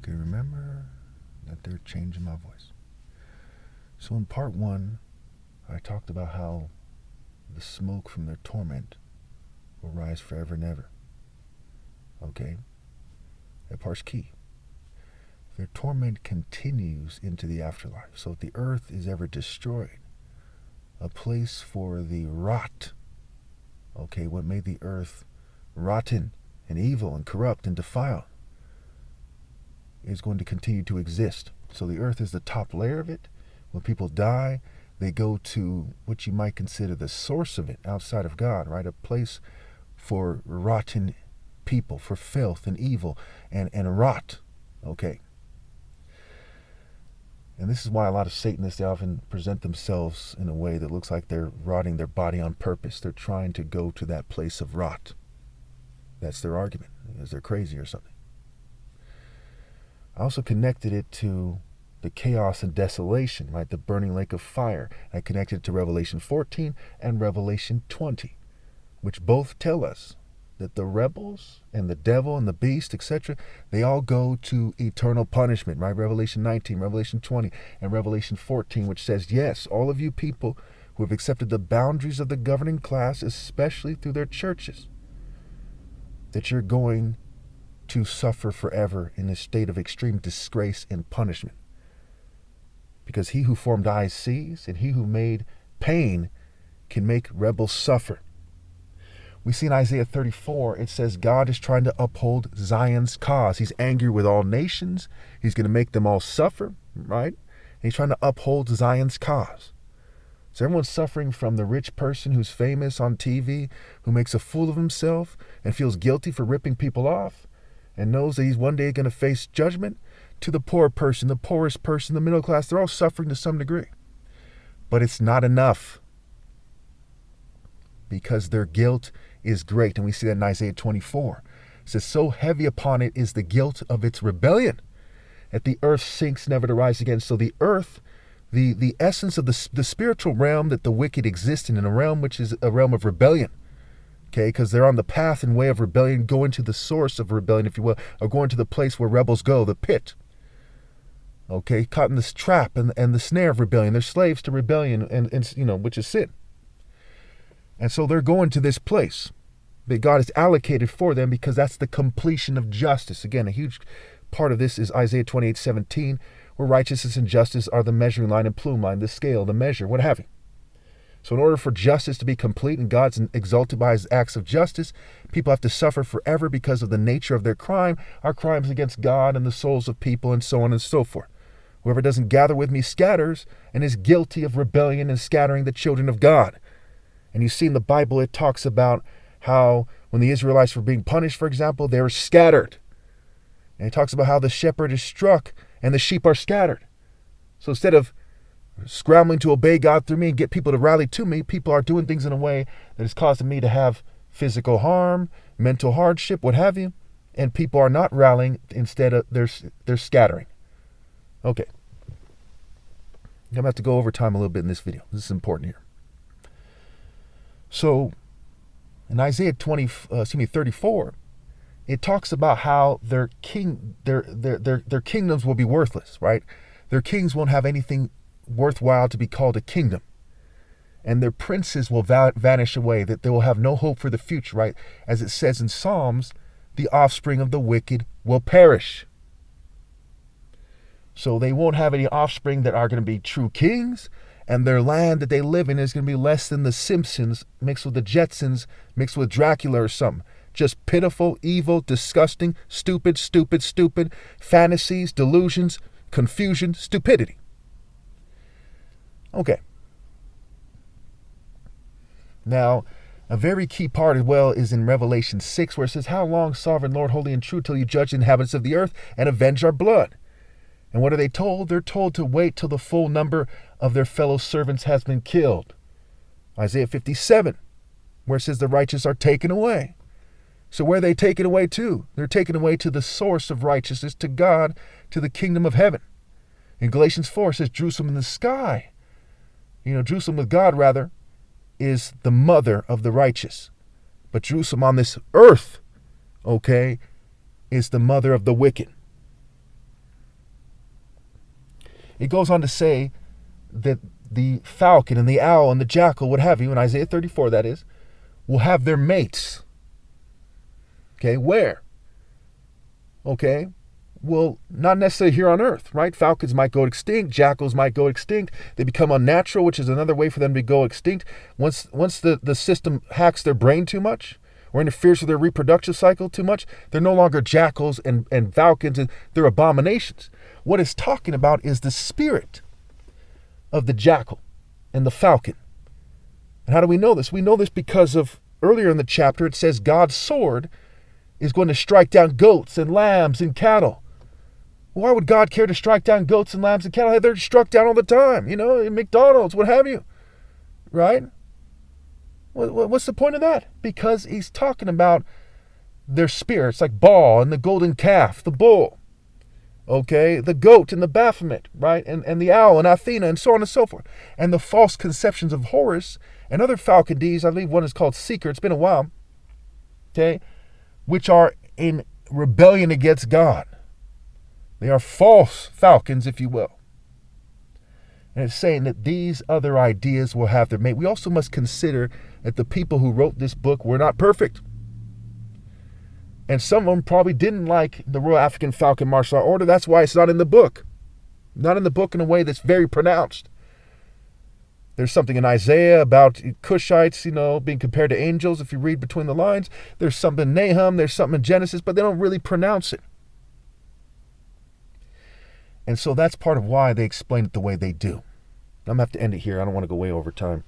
Okay, remember that they're changing my voice. So in part one, I talked about how the smoke from their torment will rise forever and ever. Okay? That part's key. Their torment continues into the afterlife. So if the earth is ever destroyed, a place for the rot, okay, what made the earth rotten and evil and corrupt and defiled, is going to continue to exist. So the earth is the top layer of it. When people die, they go to what you might consider the source of it, outside of God, right? A place for rotten people, for filth and evil and rot. Okay. And this is why a lot of Satanists, they often present themselves in a way that looks like they're rotting their body on purpose. They're trying to go to that place of rot. That's their argument, because they're crazy or something. I also connected it to the chaos and desolation, right? The burning lake of fire. I connected it to Revelation 14 and Revelation 20, which both tell us that the rebels and the devil and the beast, etc., they all go to eternal punishment, right? Revelation 19, Revelation 20, and Revelation 14, which says, yes, all of you people who have accepted the boundaries of the governing class, especially through their churches, that you're going to suffer forever in a state of extreme disgrace and punishment. Because he who formed eyes sees, and he who made pain can make rebels suffer. We see in Isaiah 34, it says God is trying to uphold Zion's cause. He's angry with all nations. He's going to make them all suffer, right? And he's trying to uphold Zion's cause. So everyone's suffering from the rich person who's famous on TV, who makes a fool of himself and feels guilty for ripping people off and knows that he's one day going to face judgment, to the poor person, the poorest person, the middle class. They're all suffering to some degree. But it's not enough, because their guilt is great. And we see that in Isaiah 24. It says, so heavy upon it is the guilt of its rebellion, that the earth sinks never to rise again. So the earth, the essence of the spiritual realm that the wicked exist in a realm which is a realm of rebellion. Okay, because they're on the path and way of rebellion, going to the source of rebellion, if you will, or going to the place where rebels go, the pit. Okay, caught in this trap and the snare of rebellion. They're slaves to rebellion, and which is sin. And so they're going to this place that God has allocated for them, because that's the completion of justice. Again, a huge part of this is Isaiah 28:17, where righteousness and justice are the measuring line and plume line, the scale, the measure, what have you. So in order for justice to be complete and God's exalted by his acts of justice, people have to suffer forever because of the nature of their crime, our crimes against God and the souls of people, and so on and so forth. Whoever doesn't gather with me scatters, and is guilty of rebellion and scattering the children of God. And you see in the Bible, it talks about how when the Israelites were being punished, for example, they were scattered. And it talks about how the shepherd is struck and the sheep are scattered. So instead of scrambling to obey God through me and get people to rally to me, people are doing things in a way that is causing me to have physical harm, mental hardship, what have you. And people are not rallying. Instead, they're scattering. Okay. I'm going to have to go over time a little bit in this video. This is important here. So in Isaiah 34, it talks about how their kingdoms will be worthless, right? Their kings won't have anything worthwhile to be called a kingdom. And their princes will vanish away, that they will have no hope for the future, right? As it says in Psalms, the offspring of the wicked will perish. So they won't have any offspring that are going to be true kings, and their land that they live in is going to be less than the Simpsons mixed with the Jetsons mixed with Dracula or something. Just pitiful, evil, disgusting, stupid, fantasies, delusions, confusion, stupidity. Okay. Now, a very key part as well is in Revelation 6, where it says, how long, sovereign Lord, holy and true, till you judge the inhabitants of the earth and avenge our blood? And what are they told? They're told to wait till the full number of their fellow servants has been killed. Isaiah 57, where it says the righteous are taken away. So where are they taken away to? They're taken away to the source of righteousness, to God, to the kingdom of heaven. In Galatians 4, it says Jerusalem in the sky. Jerusalem with God, rather, is the mother of the righteous. But Jerusalem on this earth, okay, is the mother of the wicked. It goes on to say that the falcon and the owl and the jackal, what have you, in Isaiah 34 that is, will have their mates. Okay, where? Okay, well, not necessarily here on earth, right? Falcons might go extinct, jackals might go extinct. They become unnatural, which is another way for them to go extinct. Once the system hacks their brain too much or interferes with their reproductive cycle too much, they're no longer jackals and falcons, and they're abominations. What it's talking about is the spirit of the jackal and the falcon. And how do we know this? We know this because of earlier in the chapter it says God's sword is going to strike down goats and lambs and cattle. Why would God care to strike down goats and lambs and cattle? They're struck down all the time, in McDonald's, what have you, right? What's the point of that? Because he's talking about their spirits, like Baal and the golden calf, the bull, okay, the goat and the Baphomet, right, and the owl and Athena, and so on and so forth, and the false conceptions of Horus and other falcon deities. I believe one is called Seeker. It's been a while, okay, which are in rebellion against God. They are false falcons, if you will. And it's saying that these other ideas will have their mate. We also must consider that the people who wrote this book were not perfect. And some of them probably didn't like the Royal African Falcon Martial Art Order. That's why it's not in the book. Not in the book in a way that's very pronounced. There's something in Isaiah about Cushites, being compared to angels, if you read between the lines. There's something in Nahum, there's something in Genesis, but they don't really pronounce it. And so that's part of why they explain it the way they do. I'm going to have to end it here. I don't want to go way over time.